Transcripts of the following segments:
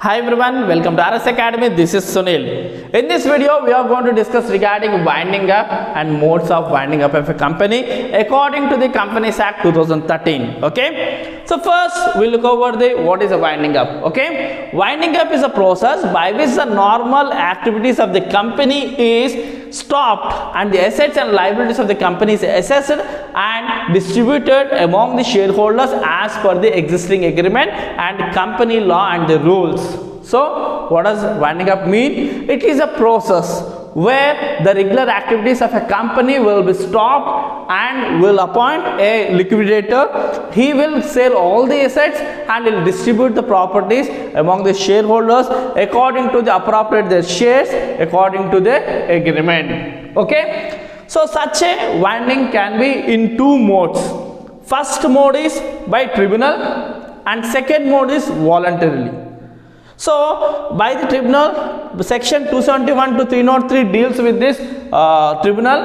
Hi everyone, welcome to RS Academy. This is Sunil. In this video, we are going to discuss regarding winding up and modes of winding up of a company according to the Companies Act 2013. Okay. So first, we'll look over the what is a winding up. Okay. Winding up is a process by which the normal activities of the company is stopped and the assets and liabilities of the company is assessed and distributed among the shareholders as per the existing agreement and company law and the rules. So what does winding up mean? It is a process where the regular activities of a company will be stopped and will appoint a liquidator. He will sell all the assets and will distribute the properties among the shareholders according to the appropriate their shares according to the agreement. Okay. So such a winding can be in two modes. First mode is by tribunal and second mode is voluntarily. So by the tribunal, section 271 to 303 deals with this tribunal,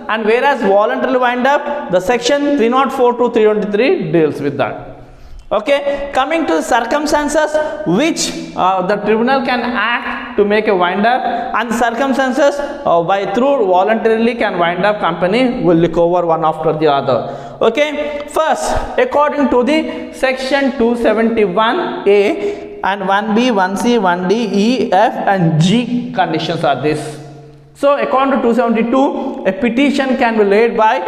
and whereas voluntarily wind up, the section 304 to 323 deals with that. Okay, coming to the circumstances which the tribunal can act to make a wind up, and the circumstances by through voluntarily can wind up company, will look over one after the other. Okay, first according to the section 271A and 1B, 1C, 1D, E, F and G conditions are this. So according to 272, a petition can be laid by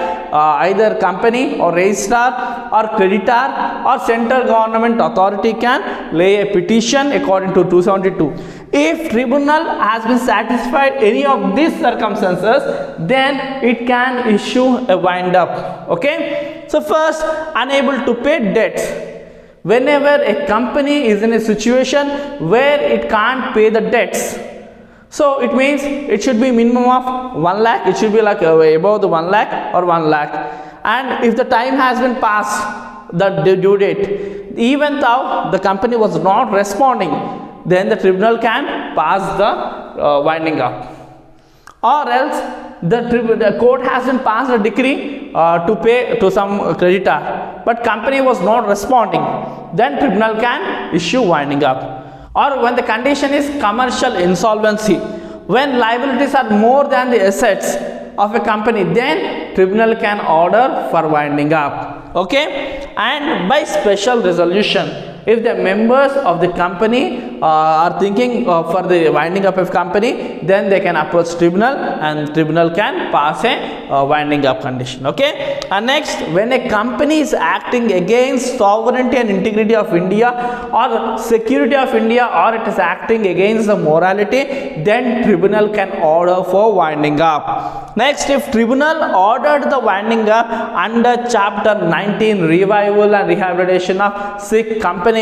either company or registrar or creditor or central government authority can lay a petition according to 272. If tribunal has been satisfied any of these circumstances, then it can issue a wind up. Okay. So first, unable to pay debts. Whenever a company is in a situation where it can't pay the debts, so it means it should be minimum of 1 lakh, it should be like above the 1 lakh or 1 lakh. And if the time has been passed, the due date, even though the company was not responding, then the tribunal can pass the winding up. Or else the court has been passed a decree to pay to some creditor, but company was not responding, then tribunal can issue winding up. Or when the condition is commercial insolvency, when liabilities are more than the assets of a company, then tribunal can order for winding up. Okay. And by special resolution, if the members of the company are thinking for the winding up of company, then they can approach tribunal and tribunal can pass a winding up condition. Okay. And next, when a company is acting against sovereignty and integrity of India or security of India, or it is acting against the morality, then tribunal can order for winding up. Next, if tribunal ordered the winding up under chapter 19 revival and rehabilitation of sick companies,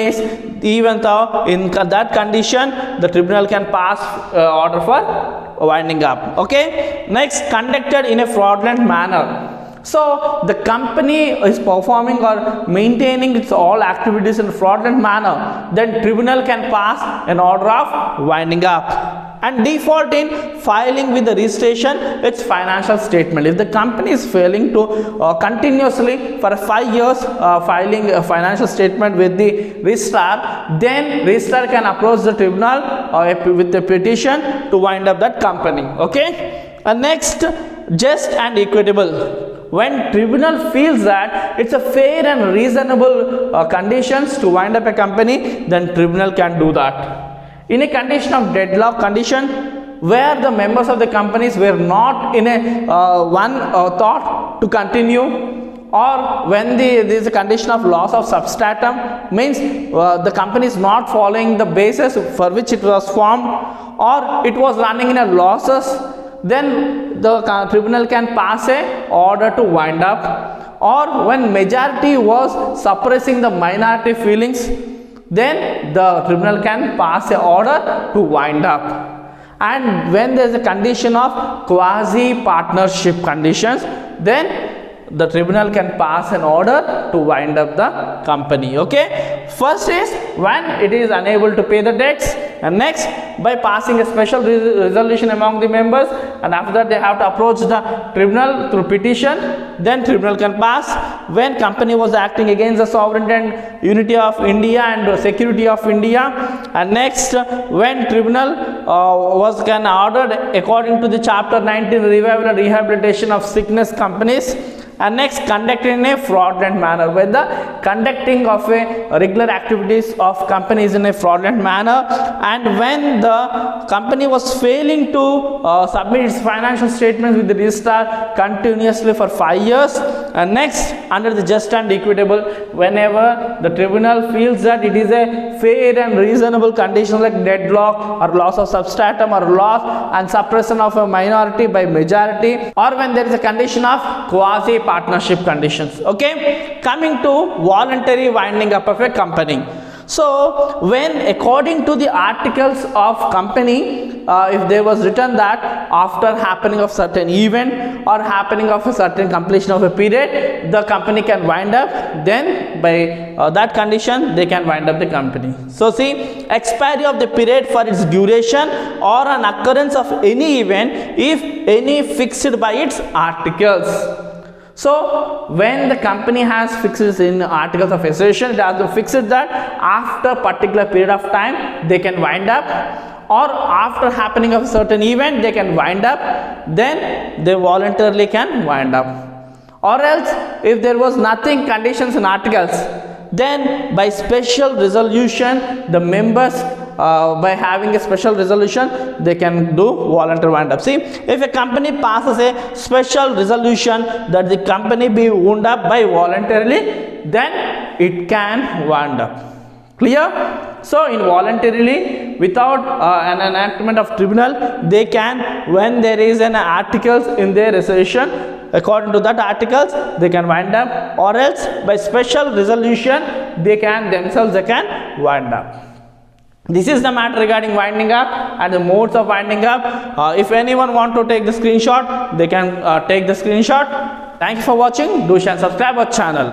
even though in that condition the tribunal can pass order for winding up. Okay. Next, conducted in a fraudulent manner. So the company is performing or maintaining its all activities in a fraudulent manner, then tribunal can pass an order of winding up. And default in filing with the registration its financial statement. If the company is failing to continuously for 5 years filing a financial statement with the registrar, then registrar can approach the tribunal with a petition to wind up that company. Okay. And next, just and equitable. When tribunal feels that it's a fair and reasonable conditions to wind up a company, then tribunal can do that. In a condition of deadlock condition, where the members of the companies were not in a thought to continue, or when there is a condition of loss of substratum, means the company is not following the basis for which it was formed, or it was running in a losses, then the tribunal can pass a order to wind up. Or when majority was suppressing the minority feelings, then the tribunal can pass a order to wind up. And when there is a condition of quasi partnership conditions, then the tribunal can pass an order to wind up the company. Okay, first is when it is unable to pay the debts, and next by passing a special resolution among the members, and after that they have to approach the tribunal through petition. Then tribunal can pass when company was acting against the sovereignty and unity of India and security of India, and next when tribunal was can ordered according to the chapter 19 revival and rehabilitation of sickness companies, and next conducted in a fraudulent manner, when the conducting of a regular activities of companies in a fraudulent manner, and when the company was failing to submit its financial statements with the registrar continuously for 5 years, and next under the just and equitable, whenever the tribunal feels that it is a fair and reasonable condition like deadlock or loss of substratum or loss and suppression of a minority by majority, or when there is a condition of quasi partnership conditions. Okay, coming to voluntary winding up of a company. So when according to the articles of company, if there was written that after happening of certain event or happening of a certain completion of a period, the company can wind up, then by that condition they can wind up the company. So see, expiry of the period for its duration or an occurrence of any event, if any fixed by its articles. So when the company has fixed in articles of association, it has to fix it that after particular period of time they can wind up, or after happening of a certain event they can wind up, then they voluntarily can wind up. Or else if there was nothing conditions and articles, then by special resolution the members by having a special resolution they can do voluntary wind up. See, if a company passes a special resolution that the company be wound up by voluntarily, then it can wind up. Clear? So in voluntarily without an enactment of tribunal, they can, when there is an articles in their resolution, according to that articles they can wind up, or else by special resolution they can themselves they can wind up. This is the matter regarding winding up and the modes of winding up. If anyone want to take the screenshot, they can take the screenshot. Thank you for watching. Do share and subscribe our channel.